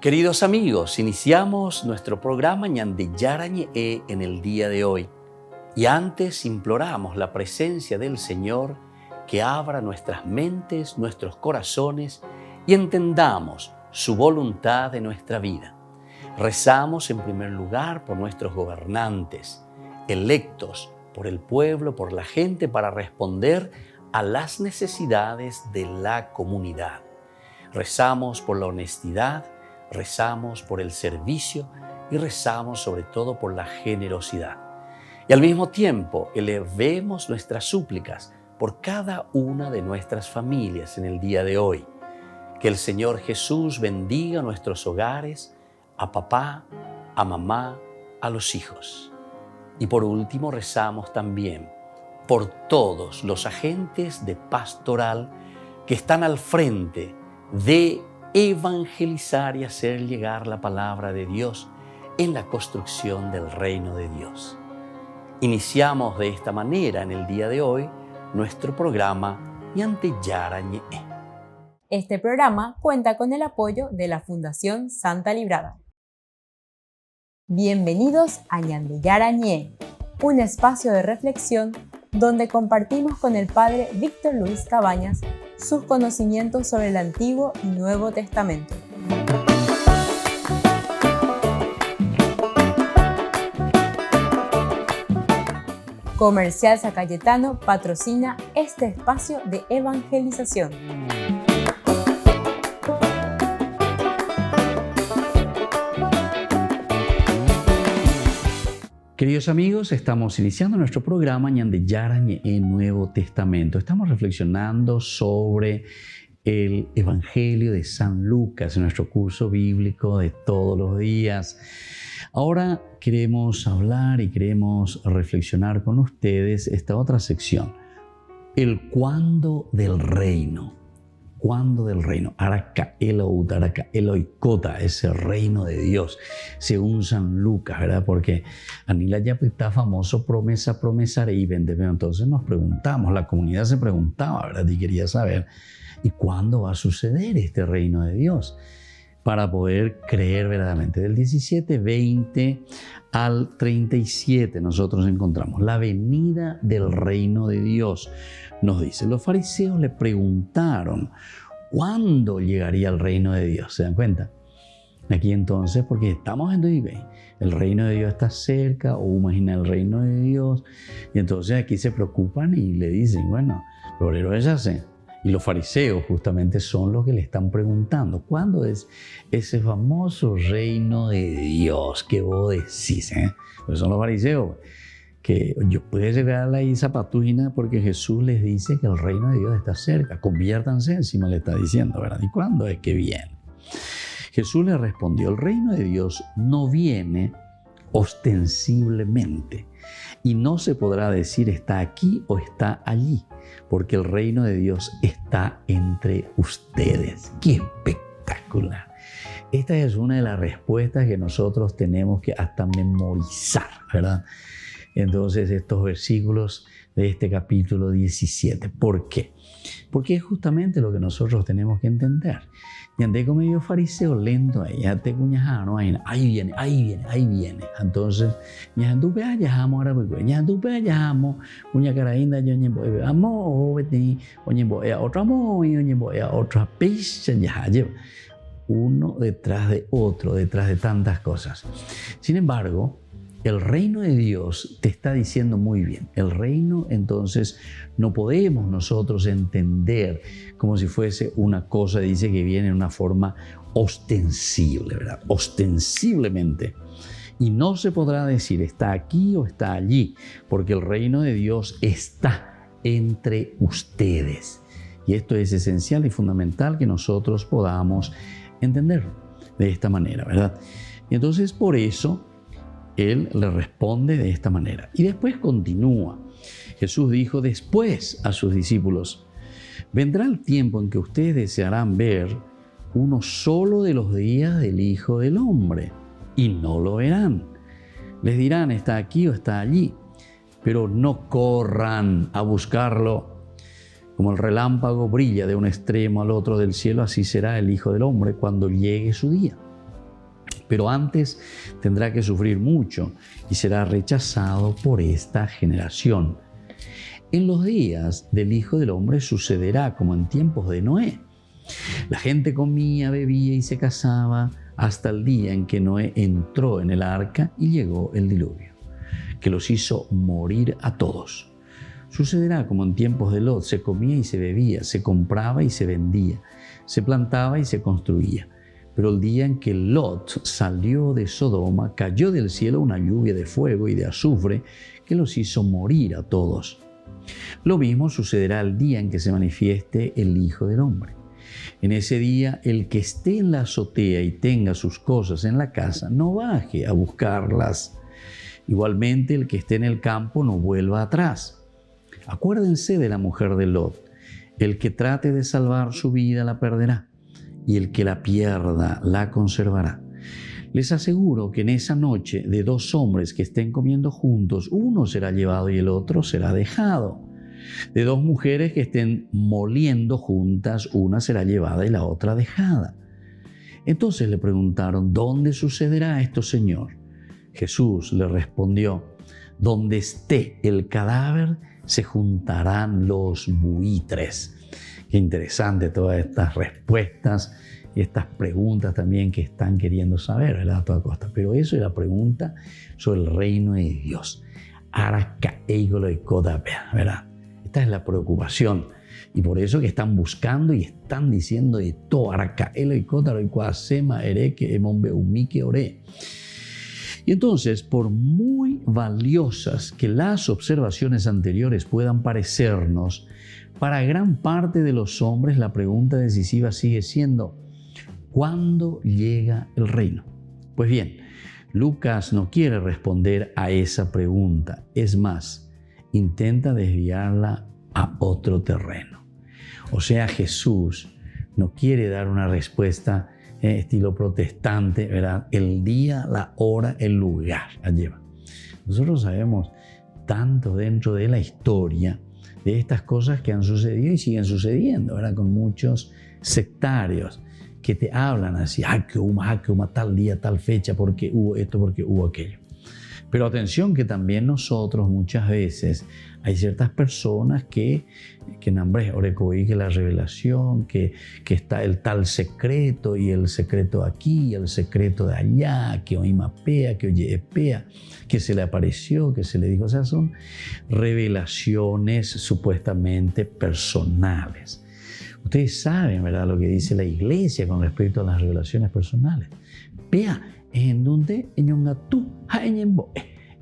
Queridos amigos, iniciamos nuestro programa Ñande Yarañe en el día de hoy. Y antes imploramos la presencia del Señor que abra nuestras mentes, nuestros corazones y entendamos su voluntad de nuestra vida. Rezamos en primer lugar por nuestros gobernantes, electos por el pueblo, por la gente, para responder a las necesidades de la comunidad. Rezamos por la honestidad, rezamos por el servicio y rezamos sobre todo por la generosidad. Y al mismo tiempo elevemos nuestras súplicas por cada una de nuestras familias en el día de hoy. Que el Señor Jesús bendiga nuestros hogares, a papá, a mamá, a los hijos. Y por último rezamos también por todos los agentes de pastoral que están al frente de evangelizar y hacer llegar la palabra de Dios en la construcción del reino de Dios. Iniciamos de esta manera en el día de hoy nuestro programa Ñande Yarañe. Este programa cuenta con el apoyo de la Fundación Santa Librada. Bienvenidos a Ñande Yarañe, un espacio de reflexión donde compartimos con el Padre Víctor Luis Cabañas sus conocimientos sobre el Antiguo y Nuevo Testamento. Comercial San Cayetano patrocina este espacio de evangelización. Queridos amigos, estamos iniciando nuestro programa Ñande Yarañe en Nuevo Testamento. Estamos reflexionando sobre el Evangelio de San Lucas en nuestro curso bíblico de todos los días. Ahora queremos hablar y queremos reflexionar con ustedes esta otra sección, el cuándo del reino. ¿Cuándo del reino? Araka Elout, Araka Eloikota, ese reino de Dios, según San Lucas, ¿verdad? Porque Anila ya está famoso, promesa, promesaré y vende. Entonces nos preguntamos, la comunidad se preguntaba, ¿verdad? Y quería saber, ¿y cuándo va a suceder este reino de Dios? Para poder creer verdaderamente. Del 17, 20 al 37 nosotros encontramos la venida del reino de Dios. Nos dice, los fariseos le preguntaron, ¿cuándo llegaría el reino de Dios? ¿Se dan cuenta? Aquí entonces, porque estamos en Duibé, el reino de Dios está cerca, o imagina el reino de Dios, y entonces aquí se preocupan y le dicen, bueno, pero ella se... Y los fariseos justamente son los que le están preguntando, ¿cuándo es ese famoso reino de Dios que vos decís? Pues son los fariseos que yo puedo llegar a la zapatujina porque Jesús les dice que el reino de Dios está cerca, conviértanse, encima le está diciendo, ¿verdad? ¿Y cuándo es que viene? Jesús le respondió, el reino de Dios no viene ostensiblemente y no se podrá decir está aquí o está allí, porque el reino de Dios está entre ustedes. ¡Qué espectacular! Esta es una de las respuestas que nosotros tenemos que hasta memorizar, ¿verdad? Entonces, estos versículos de este capítulo 17. ¿Por qué? Porque es justamente lo que nosotros tenemos que entender. Yandé como medio fariseo lento ahí, ya te cuñajano ahí viene. Entonces, ya tú pe allamo ahora pues, ya tú pe allamo, cuña carainda yo ñembo, amo obeti, oñembo otra mo y oñembo otra peixe ya lleva. Uno detrás de otro, detrás de tantas cosas. Sin embargo, el reino de Dios te está diciendo muy bien. El reino, entonces, no podemos nosotros entender como si fuese una cosa, dice que viene en una forma ostensible, ¿verdad? Ostensiblemente. Y no se podrá decir está aquí o está allí, porque el reino de Dios está entre ustedes. Y esto es esencial y fundamental que nosotros podamos entenderlo de esta manera, ¿verdad? Y entonces, por eso, Él le responde de esta manera. Y después continúa. Jesús dijo después a sus discípulos, vendrá el tiempo en que ustedes desearán ver uno solo de los días del Hijo del Hombre y no lo verán. Les dirán, está aquí o está allí, pero no corran a buscarlo. Como el relámpago brilla de un extremo al otro del cielo, así será el Hijo del Hombre cuando llegue su día. Pero antes tendrá que sufrir mucho y será rechazado por esta generación. En los días del Hijo del Hombre sucederá como en tiempos de Noé. La gente comía, bebía y se casaba hasta el día en que Noé entró en el arca y llegó el diluvio, que los hizo morir a todos. Sucederá como en tiempos de Lot, se comía y se bebía, se compraba y se vendía, se plantaba y se construía. Pero el día en que Lot salió de Sodoma, cayó del cielo una lluvia de fuego y de azufre que los hizo morir a todos. Lo mismo sucederá el día en que se manifieste el Hijo del Hombre. En ese día, el que esté en la azotea y tenga sus cosas en la casa, no baje a buscarlas. Igualmente, el que esté en el campo no vuelva atrás. Acuérdense de la mujer de Lot. El que trate de salvar su vida la perderá, y el que la pierda la conservará. Les aseguro que en esa noche de 2 hombres que estén comiendo juntos, uno será llevado y el otro será dejado. De 2 mujeres que estén moliendo juntas, una será llevada y la otra dejada. Entonces le preguntaron, ¿dónde sucederá esto, Señor? Jesús le respondió, donde esté el cadáver, se juntarán los buitres. Qué interesante todas estas respuestas y estas preguntas también que están queriendo saber, ¿verdad? A toda costa. Pero eso es la pregunta sobre el reino de Dios. ¿Verdad? Esta es la preocupación. Y por eso que están buscando y están diciendo de todo. Y entonces, por muy valiosas que las observaciones anteriores puedan parecernos, para gran parte de los hombres la pregunta decisiva sigue siendo, ¿cuándo llega el reino? Pues bien, Lucas no quiere responder a esa pregunta. Es más, intenta desviarla a otro terreno. O sea, Jesús no quiere dar una respuesta estilo protestante, ¿verdad? El día, la hora, el lugar. Allí va. Nosotros sabemos tanto dentro de la historia de estas cosas que han sucedido y siguen sucediendo, ¿verdad? Con muchos sectarios que te hablan así, que hubo tal día, tal fecha, porque hubo esto, porque hubo aquello. Pero atención que también nosotros muchas veces hay ciertas personas que nombre orecoí que la revelación, que está el tal secreto y el secreto aquí y el secreto de allá, que hoy mapea, que oye epea, que se le apareció, que se le dijo. O sea, son revelaciones supuestamente personales. Ustedes saben, ¿verdad?, lo que dice la iglesia con respecto a las revelaciones personales. Pea, en donde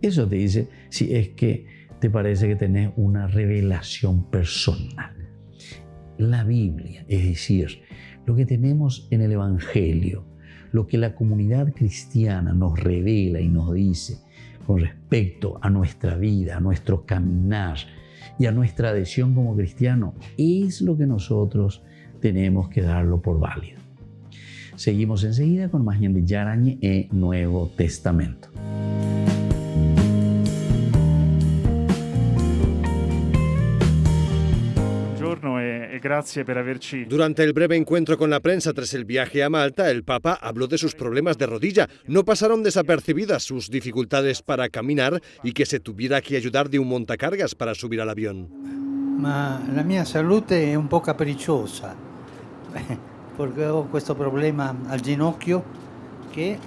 eso te dice si es que te parece que tenés una revelación personal. La Biblia, es decir, lo que tenemos en el Evangelio, lo que la comunidad cristiana nos revela y nos dice con respecto a nuestra vida, a nuestro caminar y a nuestra adhesión como cristiano, es lo que nosotros tenemos que darlo por válido. Seguimos enseguida con más de Yarañe e Nuevo Testamento. Durante el breve encuentro con la prensa tras el viaje a Malta, el Papa habló de sus problemas de rodilla. No pasaron desapercibidas sus dificultades para caminar y que se tuviera que ayudar de un montacargas para subir al avión. Ma la mia salute è un po' capricciosa, perché ho questo problema al ginocchio che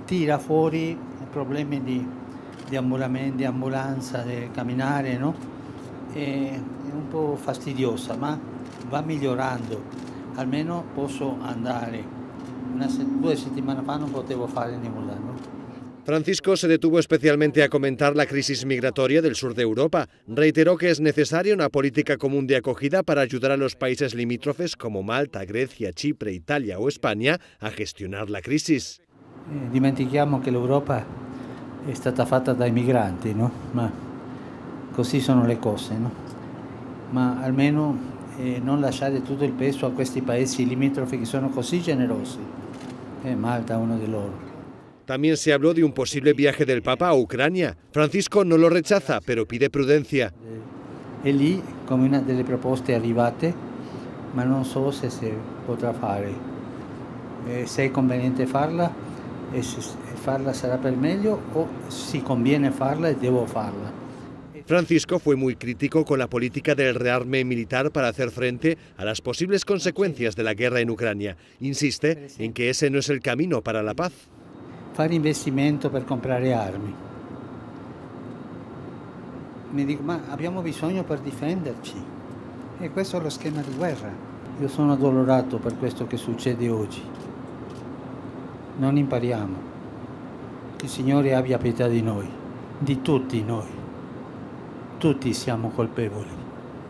tira fuori problemi di ambulanza, di camminare, no? È un po' fastidiosa, ma va migliorando. Almeno posso andare. 2 settimane fa non potevo fare nulla, no? Francisco se detuvo especialmente a comentar la crisis migratoria del sur de Europa. Reiteró que es necesaria una política común de acogida para ayudar a los países limítrofes como Malta, Grecia, Chipre, Italia o España a gestionar la crisis. Dimentichiamo che l'Europa è stata fatta dai migranti, no? Ma così sono le cose, no? Ma almeno non lasciare tutto il peso a questi paesi limitrofi che sono così generosi. Malta è uno di loro. También se habló de un posible viaje del Papa a Ucrania. Francisco no lo rechaza, pero pide prudencia. È lì come una delle proposte arrivate, ma non so se si potrà fare. se è conveniente farla e se farla sarà per meglio o si conviene farla e devo farla. Francisco fue muy crítico con la política del rearme militar para hacer frente a las posibles consecuencias de la guerra en Ucrania. Insiste en que ese no es el camino para la paz. Fare investimento per comprare armi. Mi dico, ma abbiamo bisogno per difenderci. E questo è lo schema di guerra. Io sono addolorato per questo che succede oggi. Non impariamo. Il Signore abbia pietà di noi, di tutti noi. Tutti siamo colpevoli.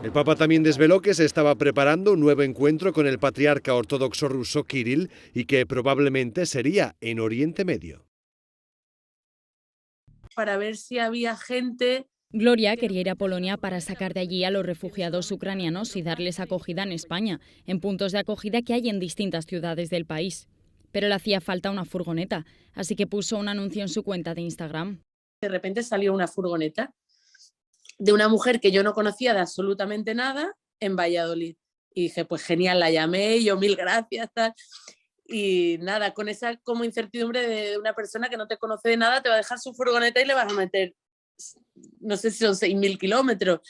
El Papa también desveló que se estaba preparando un nuevo encuentro con el patriarca ortodoxo ruso Kirill y que probablemente sería en Oriente Medio. Para ver si había gente. Gloria quería ir a Polonia para sacar de allí a los refugiados ucranianos y darles acogida en España, en puntos de acogida que hay en distintas ciudades del país. Pero le hacía falta una furgoneta, así que puso un anuncio en su cuenta de Instagram. De repente salió una furgoneta de una mujer que yo no conocía de absolutamente nada en Valladolid. Y dije, pues genial, la llamé, yo 1000 gracias, tal. Y nada, con esa como incertidumbre de una persona que no te conoce de nada, te va a dejar su furgoneta y le vas a meter, no sé si son 6000 kilómetros.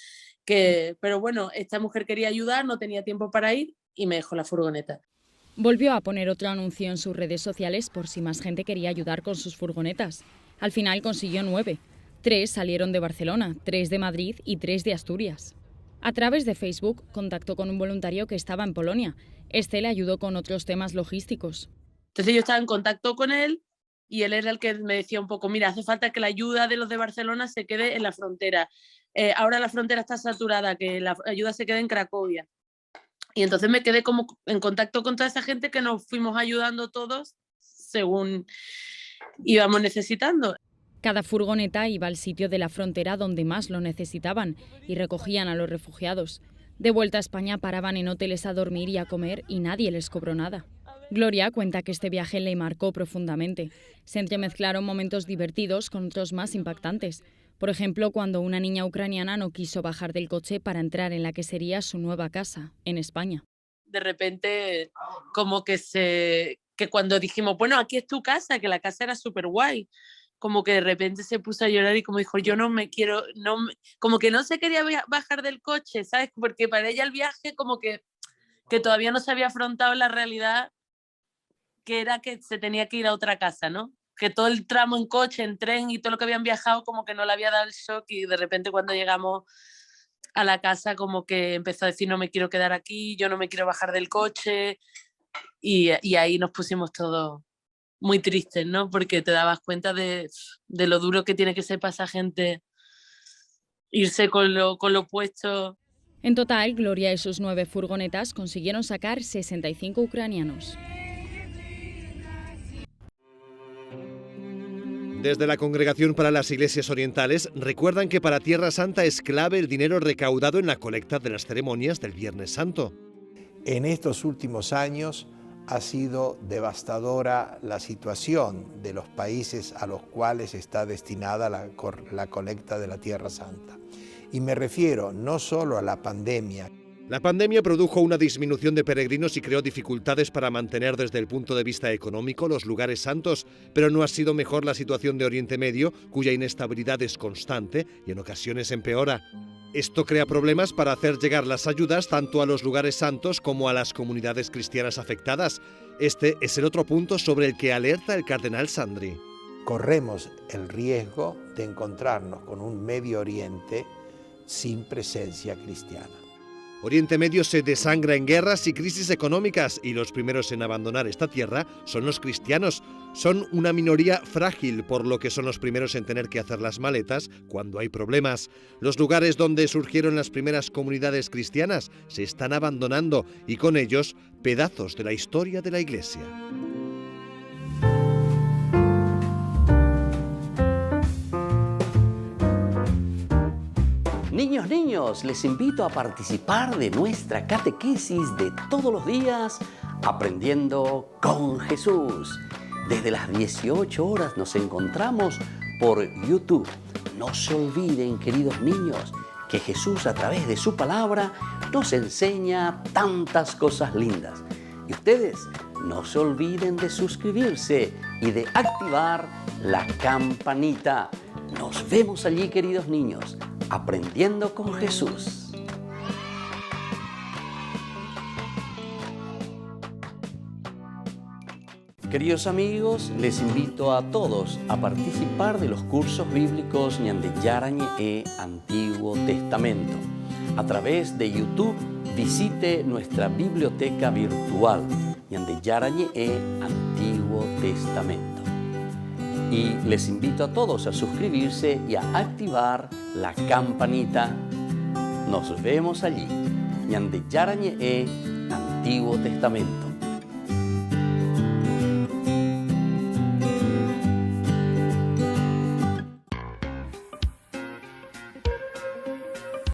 Pero bueno, esta mujer quería ayudar, no tenía tiempo para ir y me dejó la furgoneta. Volvió a poner otro anuncio en sus redes sociales por si más gente quería ayudar con sus furgonetas. Al final consiguió 9. 3 salieron de Barcelona, 3 de Madrid y 3 de Asturias. A través de Facebook contactó con un voluntario que estaba en Polonia. Este le ayudó con otros temas logísticos. Entonces yo estaba en contacto con él y él era el que me decía un poco, mira, hace falta que la ayuda de los de Barcelona se quede en la frontera. Ahora la frontera está saturada, que la ayuda se quede en Cracovia. Y entonces me quedé como en contacto con toda esa gente que nos fuimos ayudando todos según íbamos necesitando. Cada furgoneta iba al sitio de la frontera donde más lo necesitaban y recogían a los refugiados. De vuelta a España paraban en hoteles a dormir y a comer y nadie les cobró nada. Gloria cuenta que este viaje le marcó profundamente. Se entremezclaron momentos divertidos con otros más impactantes. Por ejemplo, cuando una niña ucraniana no quiso bajar del coche para entrar en la que sería su nueva casa, en España. De repente, como que cuando dijimos, bueno, aquí es tu casa, que la casa era súper guay, como que de repente se puso a llorar y como dijo, yo no me quiero, como que no se quería bajar del coche, ¿sabes? Porque para ella el viaje como que todavía no se había afrontado la realidad que era que se tenía que ir a otra casa, ¿no? Que todo el tramo en coche, en tren y todo lo que habían viajado como que no le había dado el shock y de repente cuando llegamos a la casa como que empezó a decir no me quiero quedar aquí, yo no me quiero bajar del coche y ahí nos pusimos todos muy tristes, ¿no? Porque te dabas cuenta de lo duro que tiene que ser para esa gente irse con lo opuesto. En total, Gloria y sus 9 furgonetas consiguieron sacar 65 ucranianos. Desde la Congregación para las Iglesias Orientales recuerdan que para Tierra Santa es clave el dinero recaudado en la colecta de las ceremonias del Viernes Santo. En estos últimos años ha sido devastadora la situación de los países a los cuales está destinada la colecta de la Tierra Santa. Y me refiero no solo a la pandemia. La pandemia produjo una disminución de peregrinos y creó dificultades para mantener desde el punto de vista económico los lugares santos, pero no ha sido mejor la situación de Oriente Medio, cuya inestabilidad es constante y en ocasiones empeora. Esto crea problemas para hacer llegar las ayudas tanto a los lugares santos como a las comunidades cristianas afectadas. Este es el otro punto sobre el que alerta el cardenal Sandri. Corremos el riesgo de encontrarnos con un Medio Oriente sin presencia cristiana. Oriente Medio se desangra en guerras y crisis económicas y los primeros en abandonar esta tierra son los cristianos. Son una minoría frágil, por lo que son los primeros en tener que hacer las maletas cuando hay problemas. Los lugares donde surgieron las primeras comunidades cristianas se están abandonando y con ellos pedazos de la historia de la Iglesia. Niños, les invito a participar de nuestra catequesis de todos los días, Aprendiendo con Jesús. Desde las 18 horas nos encontramos por YouTube. No se olviden, queridos niños, que Jesús a través de su palabra nos enseña tantas cosas lindas. Y ustedes no se olviden de suscribirse y de activar la campanita. Nos vemos allí, queridos niños, aprendiendo con Jesús. Queridos amigos, les invito a todos a participar de los cursos bíblicos Ñande Yarañe Antiguo Testamento. A través de YouTube, visite nuestra biblioteca virtual Ñande Yarañe Antiguo Testamento. Y les invito a todos a suscribirse y a activar la campanita. Nos vemos allí. Ñande Yarañe Antiguo Testamento.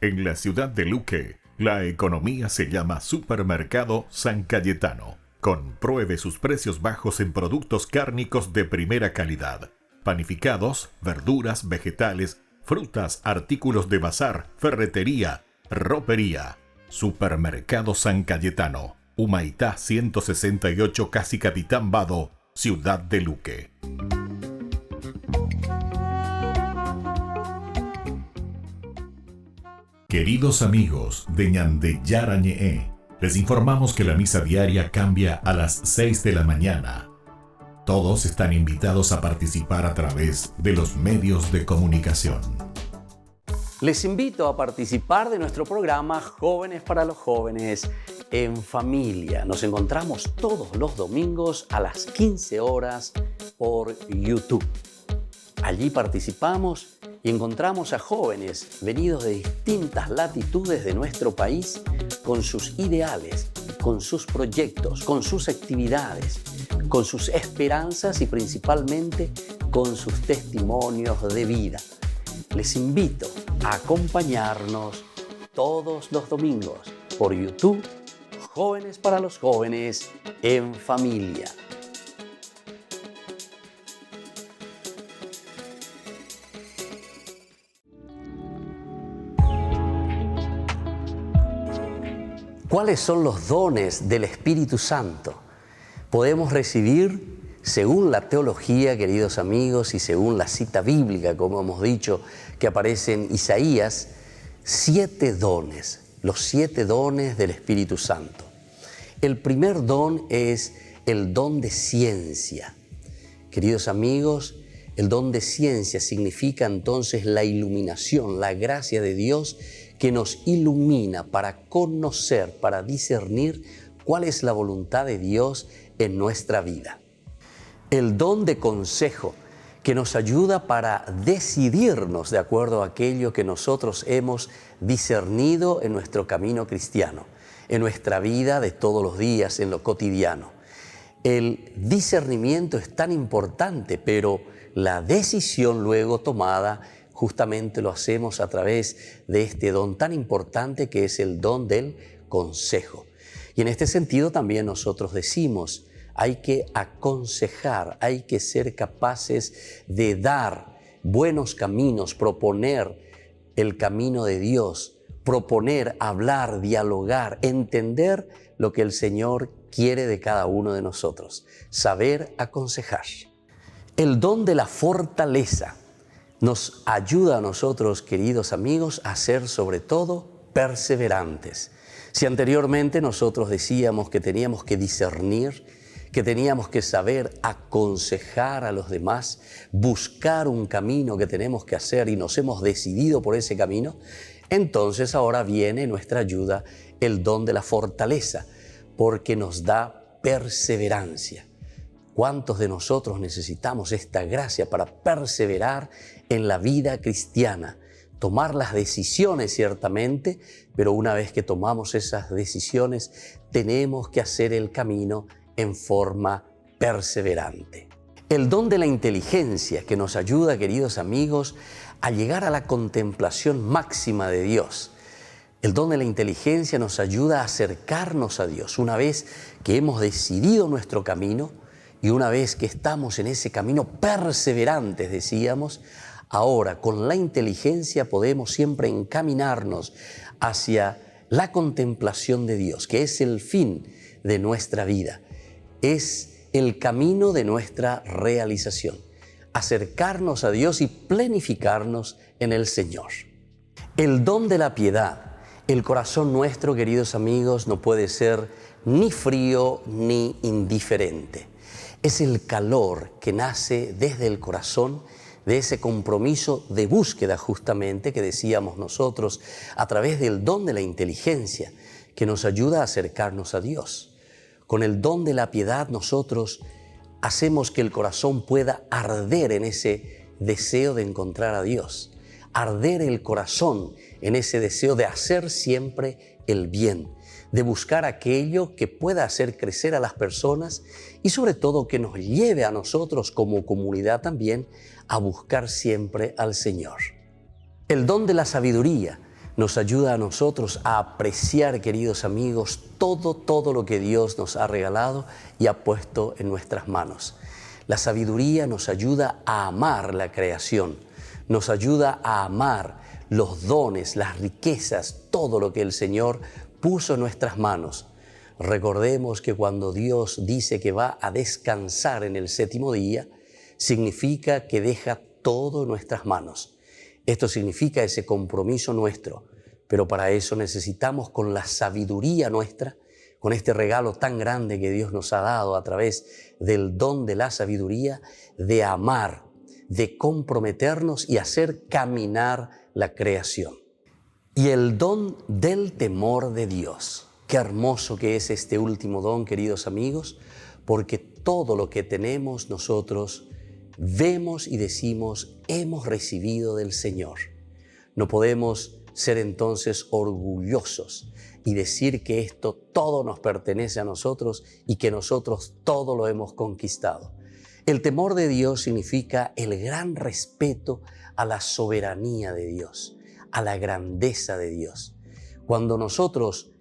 En la ciudad de Luque, la economía se llama Supermercado San Cayetano. Compruebe sus precios bajos en productos cárnicos de primera calidad. Panificados, verduras, vegetales, frutas, artículos de bazar, ferretería, ropería. Supermercado San Cayetano, Humaitá 168, Casi Capitán Vado, ciudad de Luque. Queridos amigos de Ñande Yarañe, les informamos que la misa diaria cambia a las 6 de la mañana. Todos están invitados a participar a través de los medios de comunicación. Les invito a participar de nuestro programa Jóvenes para los Jóvenes en Familia. Nos encontramos todos los domingos a las 15 horas por YouTube. Allí participamos y encontramos a jóvenes venidos de distintas latitudes de nuestro país con sus ideales, con sus proyectos, con sus actividades, con sus esperanzas y principalmente con sus testimonios de vida. Les invito a acompañarnos todos los domingos por YouTube, Jóvenes para los Jóvenes en Familia. ¿Cuáles son los dones del Espíritu Santo? Podemos recibir, según la teología, queridos amigos, y según la cita bíblica, como hemos dicho, que aparece en Isaías, 7 dones, los 7 dones del Espíritu Santo. El primer don es el don de ciencia. Queridos amigos, el don de ciencia significa entonces la iluminación, la gracia de Dios que nos ilumina para conocer, para discernir cuál es la voluntad de Dios en nuestra vida. El don de consejo, que nos ayuda para decidirnos de acuerdo a aquello que nosotros hemos discernido en nuestro camino cristiano, en nuestra vida de todos los días, en lo cotidiano. El discernimiento es tan importante, pero la decisión luego tomada justamente lo hacemos a través de este don tan importante que es el don del consejo. Y en este sentido también nosotros decimos, hay que aconsejar, hay que ser capaces de dar buenos caminos, proponer el camino de Dios, proponer, hablar, dialogar, entender lo que el Señor quiere de cada uno de nosotros, saber aconsejar. El don de la fortaleza nos ayuda a nosotros, queridos amigos, a ser sobre todo perseverantes. Si anteriormente nosotros decíamos que teníamos que discernir, que teníamos que saber aconsejar a los demás, buscar un camino que tenemos que hacer y nos hemos decidido por ese camino, entonces ahora viene nuestra ayuda el don de la fortaleza, porque nos da perseverancia. ¿Cuántos de nosotros necesitamos esta gracia para perseverar en la vida cristiana? Tomar las decisiones ciertamente, pero una vez que tomamos esas decisiones, tenemos que hacer el camino en forma perseverante. El don de la inteligencia que nos ayuda, queridos amigos, a llegar a la contemplación máxima de Dios. El don de la inteligencia nos ayuda a acercarnos a Dios. Una vez que hemos decidido nuestro camino y una vez que estamos en ese camino perseverantes, decíamos, ahora con la inteligencia podemos siempre encaminarnos hacia la contemplación de Dios, que es el fin de nuestra vida. es el camino de nuestra realización, acercarnos a Dios y planificarnos en el Señor. El don de la piedad, el corazón nuestro, queridos amigos, no puede ser ni frío ni indiferente. Es el calor que nace desde el corazón, de ese compromiso de búsqueda justamente que decíamos nosotros a través del don de la inteligencia que nos ayuda a acercarnos a Dios. Con el don de la piedad nosotros hacemos que el corazón pueda arder en ese deseo de encontrar a Dios, arder el corazón en ese deseo de hacer siempre el bien, de buscar aquello que pueda hacer crecer a las personas y sobre todo que nos lleve a nosotros como comunidad también a buscar siempre al Señor. El don de la sabiduría nos ayuda a nosotros a apreciar, queridos amigos, todo lo que Dios nos ha regalado y ha puesto en nuestras manos. La sabiduría nos ayuda a amar la creación, nos ayuda a amar los dones, las riquezas, todo lo que el Señor puso en nuestras manos. Recordemos que cuando Dios dice que va a descansar en el séptimo día, significa que deja todo en nuestras manos. Esto significa ese compromiso nuestro, pero para eso necesitamos con la sabiduría nuestra, con este regalo tan grande que Dios nos ha dado a través del don de la sabiduría, de amar, de comprometernos y hacer caminar la creación. Y el don del temor de Dios. Qué hermoso que es este último don, queridos amigos, porque todo lo que tenemos nosotros vemos y decimos hemos recibido del Señor. No podemos ser entonces orgullosos y decir que esto todo nos pertenece a nosotros y que nosotros todo lo hemos conquistado. El temor de Dios significa el gran respeto a la soberanía de Dios, a la grandeza de Dios. Cuando nosotros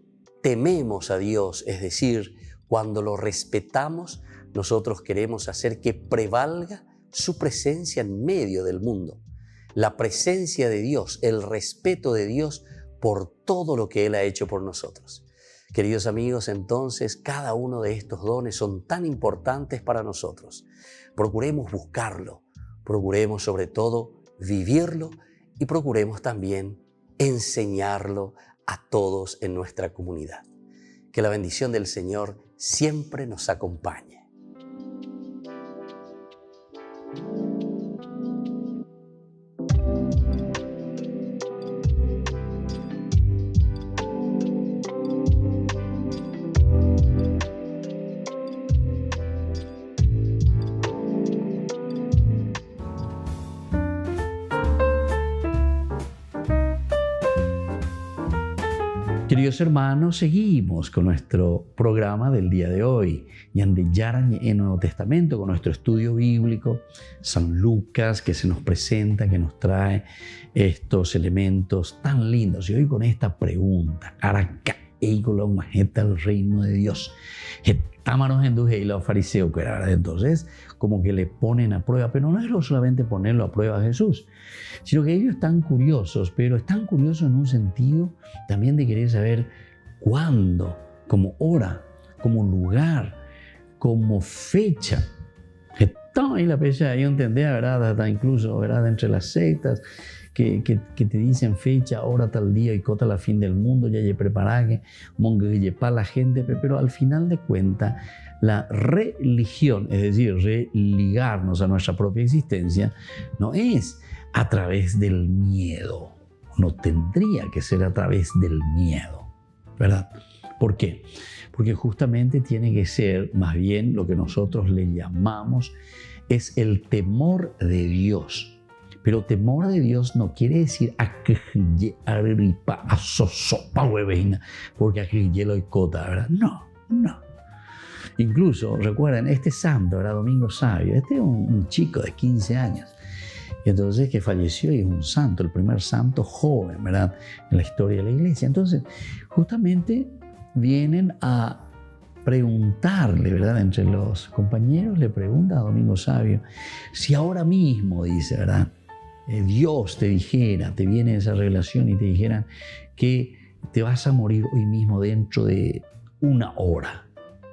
tememos a Dios, es decir, cuando lo respetamos, nosotros queremos hacer que prevalga su presencia en medio del mundo. La presencia de Dios, el respeto de Dios por todo lo que Él ha hecho por nosotros. Queridos amigos, entonces cada uno de estos dones son tan importantes para nosotros. Procuremos buscarlo, procuremos sobre todo vivirlo y procuremos también enseñarlo a todos en nuestra comunidad. Que la bendición del Señor siempre nos acompañe. Queridos hermanos, seguimos con nuestro programa del día de hoy, Yandeyaran en el Nuevo Testamento, con nuestro estudio bíblico, San Lucas, que se nos presenta, que nos trae estos elementos tan lindos. Y hoy con esta pregunta, ¿Araca majeta el reino de Dios? Támanos en duje y los fariseos, que era entonces como que le ponen a prueba, pero no es solamente ponerlo a prueba a Jesús, sino que ellos están curiosos, pero están curiosos en un sentido también de querer saber cuándo, como hora, como lugar, como fecha. Está ahí la fecha, ahí entendía, ¿verdad? Hasta incluso, ¿verdad? Entre las sectas que te dicen fecha, hora, tal día y cota la fin del mundo, ya preparaje, mongue para la gente, pero al final de cuentas, la religión, es decir, religarnos a nuestra propia existencia, no es a través del miedo, no tendría que ser a través del miedo, ¿verdad? ¿Por qué? Porque justamente tiene que ser más bien lo que nosotros le llamamos es el temor de Dios. Pero temor de Dios no quiere decir porque aquello y cota, ¿verdad? No. Incluso, recuerden, este santo era Domingo Sabio. Este es un chico de 15 años. Y entonces que falleció y es un santo, el primer santo joven, ¿verdad? En la historia de la iglesia. Entonces, justamente vienen a preguntarle, ¿verdad? Entre los compañeros le pregunta a Domingo Sabio, si ahora mismo, dice, ¿verdad? Dios te dijera, te viene esa revelación y te dijera que te vas a morir hoy mismo dentro de una hora.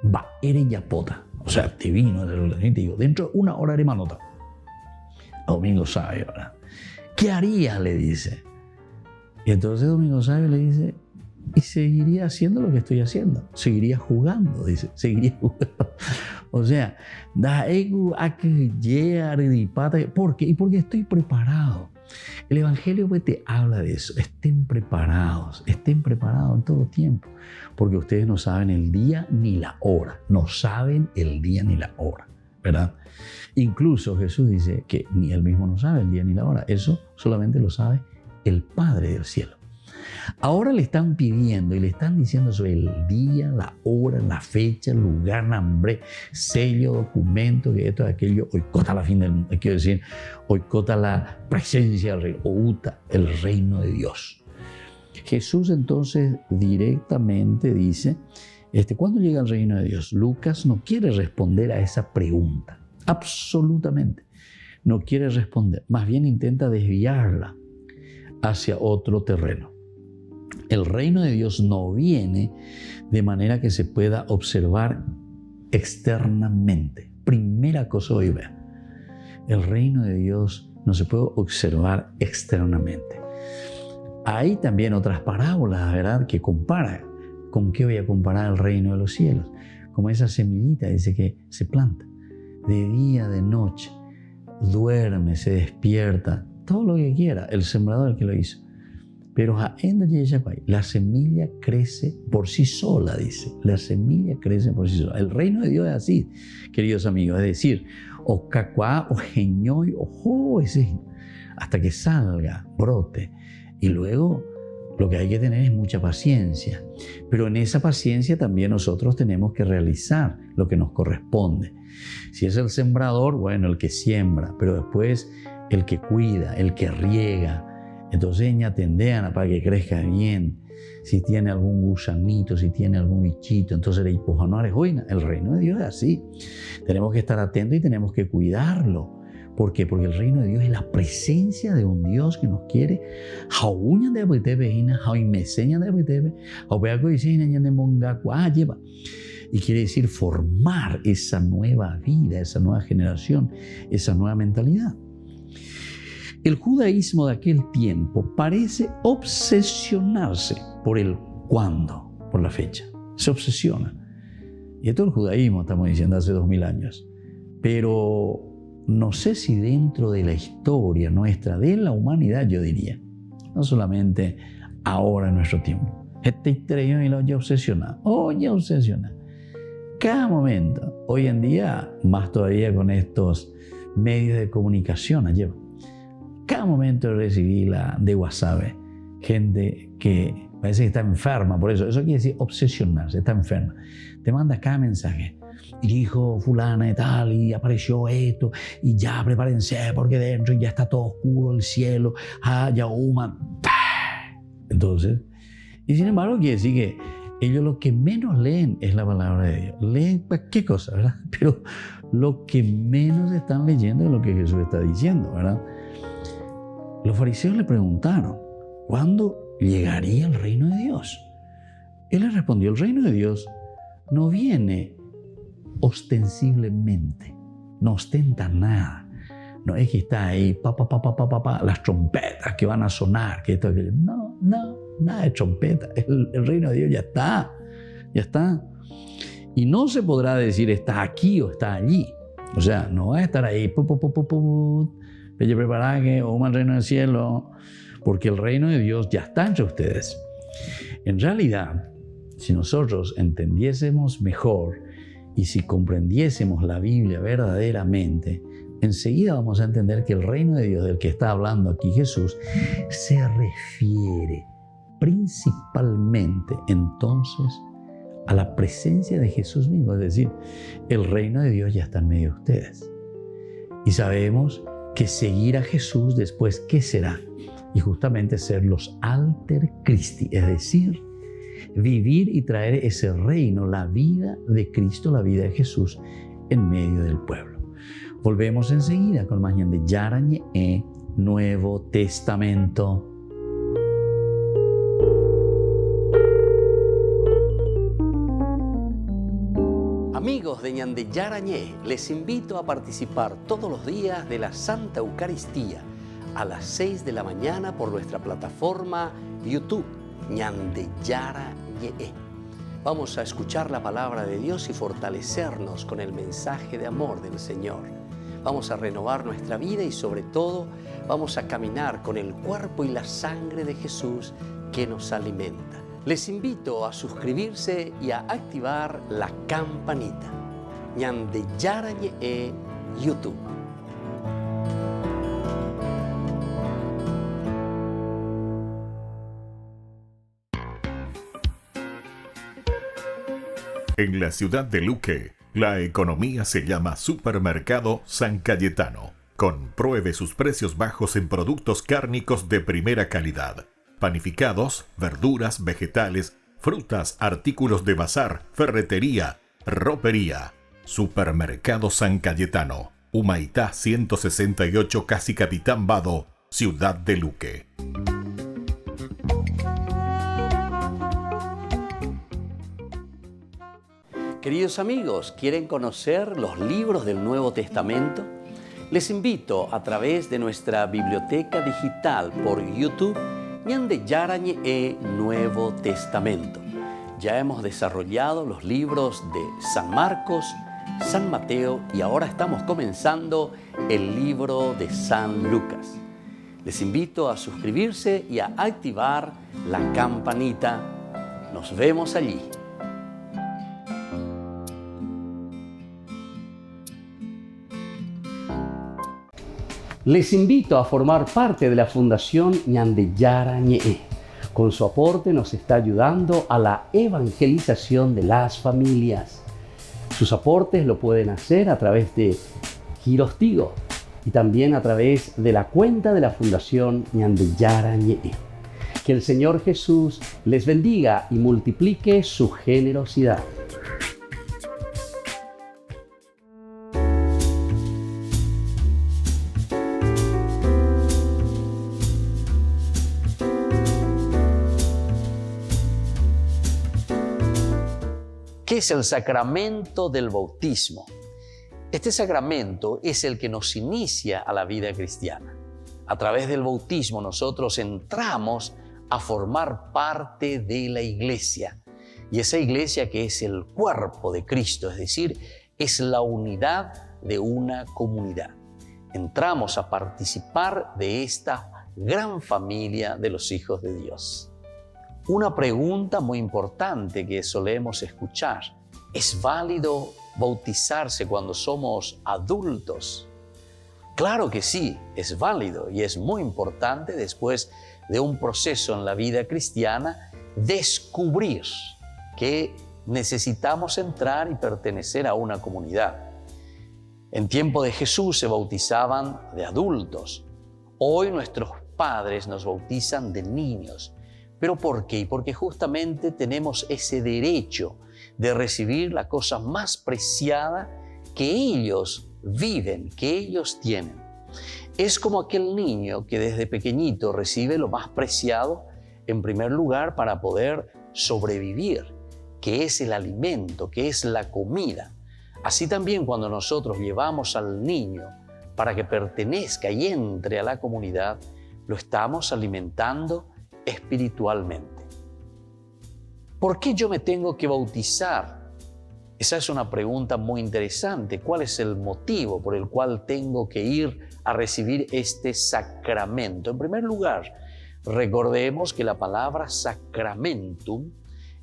Va, eres yapota. O sea, divino. Y te digo, dentro de 1 hora haré manota. Domingo Sabio, ¿verdad? ¿Qué harías? Le dice. Y entonces Domingo Sabio le dice, y seguiría haciendo lo que estoy haciendo. Seguiría jugando, dice. Seguiría jugando. O sea, ¿por qué? Y porque estoy preparado. El Evangelio pues te habla de eso. Estén preparados en todo tiempo. Porque ustedes no saben el día ni la hora. No saben el día ni la hora, ¿verdad? Incluso Jesús dice que ni él mismo no sabe el día ni la hora. Eso solamente lo sabe el Padre del cielo. Ahora le están pidiendo y le están diciendo sobre el día, la hora, la fecha, el lugar, nombre, sello, documento, que esto, aquello, hoy cota la fin del mundo, quiero decir, hoy cota la presencia del reino, outa, el reino de Dios. Jesús entonces directamente dice, ¿cuándo llega el reino de Dios? Lucas no quiere responder a esa pregunta, absolutamente. No quiere responder, más bien intenta desviarla hacia otro terreno. El reino de Dios no viene de manera que se pueda observar externamente. Primera cosa hoy ver. El reino de Dios no se puede observar externamente. Hay también otras parábolas, ¿verdad?, que comparan. ¿Con qué voy a comparar el reino de los cielos? Como esa semillita, dice que se planta de día, de noche, duerme, se despierta, todo lo que quiera, el sembrador el que lo hizo. Pero la semilla crece por sí sola, dice. La semilla crece por sí sola. El reino de Dios es así, queridos amigos. Es decir, o cacuá, o geñoy, o hasta que salga, brote. Y luego lo que hay que tener es mucha paciencia. Pero en esa paciencia también nosotros tenemos que realizar lo que nos corresponde. Si es el sembrador, bueno, el que siembra, pero después el que cuida, el que riega. Entonces ella tendean para que crezca bien. Si tiene algún gusanito, si tiene algún bichito, entonces el reino de Dios es así. Tenemos que estar atentos y tenemos que cuidarlo. ¿Por qué? Porque el reino de Dios es la presencia de un Dios que nos quiere. Y quiere decir formar esa nueva vida, esa nueva generación, esa nueva mentalidad. El judaísmo de aquel tiempo parece obsesionarse por el cuándo, por la fecha. Se obsesiona. Y esto es el judaísmo, estamos diciendo, hace 2000 años. Pero no sé si dentro de la historia nuestra, de la humanidad, yo diría, no solamente ahora en nuestro tiempo. Ya obsesiona. Cada momento. Hoy en día, más todavía con estos medios de comunicación, cada momento recibí de WhatsApp gente que parece que está enferma, por eso quiere decir obsesionarse, está enferma. Te manda cada mensaje. Y dijo fulana y tal, y apareció esto, y ya prepárense porque dentro ya está todo oscuro, el cielo, ya huma. Entonces, y sin embargo quiere decir que ellos lo que menos leen es la palabra de Dios. Leen qué cosa, ¿verdad? Pero lo que menos están leyendo es lo que Jesús está diciendo, ¿verdad? Los fariseos le preguntaron, ¿cuándo llegaría el reino de Dios? Él les respondió, el reino de Dios no viene ostensiblemente, no ostenta nada. No es que está ahí, las trompetas que van a sonar, que esto, aquello. No, nada de trompeta. El reino de Dios ya está. Y no se podrá decir está aquí o está allí. O sea, no va a estar ahí, Pelle preparada que o el reino del cielo, porque el reino de Dios ya está entre ustedes. En realidad, si nosotros entendiésemos mejor y si comprendiésemos la Biblia verdaderamente, enseguida vamos a entender que el reino de Dios del que está hablando aquí Jesús se refiere principalmente entonces a la presencia de Jesús mismo. Es decir, el reino de Dios ya está en medio de ustedes. Y sabemos que seguir a Jesús después, ¿qué será? Y justamente ser los alter Christi, es decir, vivir y traer ese reino, la vida de Cristo, la vida de Jesús en medio del pueblo. Volvemos enseguida con más de Yarañe Nuevo Testamento. Amigos de Ñande Yarañé, les invito a participar todos los días de la Santa Eucaristía a las 6 de la mañana por nuestra plataforma YouTube, Ñande Yarañé. Vamos a escuchar la palabra de Dios y fortalecernos con el mensaje de amor del Señor. Vamos a renovar nuestra vida y sobre todo vamos a caminar con el cuerpo y la sangre de Jesús que nos alimenta. Les invito a suscribirse y a activar la campanita. Ñande Yarañé YouTube. En la ciudad de Luque, la economía se llama Supermercado San Cayetano. Compruebe sus precios bajos en productos cárnicos de primera calidad. Panificados, verduras, vegetales, frutas, artículos de bazar, ferretería, ropería. Supermercado San Cayetano, Humaitá 168, Casi Capitán Vado, ciudad de Luque. Queridos amigos, ¿quieren conocer los libros del Nuevo Testamento? Les invito a través de nuestra biblioteca digital por YouTube, Ñande Yarañé Nuevo Testamento. Ya hemos desarrollado los libros de San Marcos, San Mateo y ahora estamos comenzando el libro de San Lucas. Les invito a suscribirse y a activar la campanita. Nos vemos allí. Les invito a formar parte de la Fundación Ñande Yarañé. Con su aporte nos está ayudando a la evangelización de las familias. Sus aportes lo pueden hacer a través de Giros Tigo y también a través de la cuenta de la Fundación Ñande Yarañé. Que el Señor Jesús les bendiga y multiplique su generosidad. ¿Qué es el sacramento del bautismo? Este sacramento es el que nos inicia a la vida cristiana. A través del bautismo nosotros entramos a formar parte de la iglesia. Y esa iglesia que es el cuerpo de Cristo, es decir, es la unidad de una comunidad. Entramos a participar de esta gran familia de los hijos de Dios. Una pregunta muy importante que solemos escuchar: ¿es válido bautizarse cuando somos adultos? Claro que sí, es válido y es muy importante después de un proceso en la vida cristiana descubrir que necesitamos entrar y pertenecer a una comunidad. En tiempo de Jesús se bautizaban de adultos. Hoy nuestros padres nos bautizan de niños. ¿Pero por qué? Porque justamente tenemos ese derecho de recibir la cosa más preciada que ellos viven, que ellos tienen. Es como aquel niño que desde pequeñito recibe lo más preciado, en primer lugar, para poder sobrevivir, que es el alimento, que es la comida. Así también cuando nosotros llevamos al niño para que pertenezca y entre a la comunidad, lo estamos alimentando espiritualmente. ¿Por qué yo me tengo que bautizar? Esa es una pregunta muy interesante. ¿Cuál es el motivo por el cual tengo que ir a recibir este sacramento? En primer lugar, recordemos que la palabra sacramentum